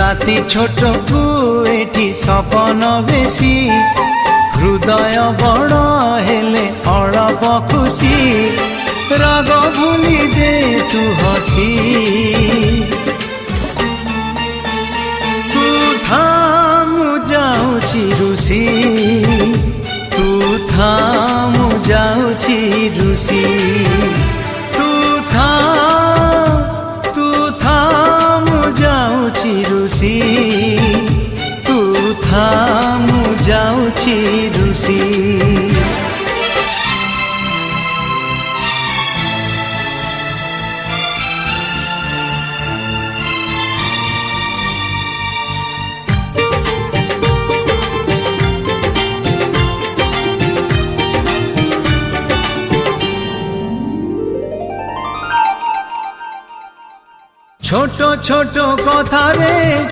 राति छोट को एठी सपन बेसी हृदय बड़ हेले अड़प खुशी राग भूली दे तू हसी तू थामु जाउछि रुसी तू थामु जाउछि रुसी तू थामु जाउछि रुसी तू थामु जाउछि रुसी छोटो छोटो कथा रे।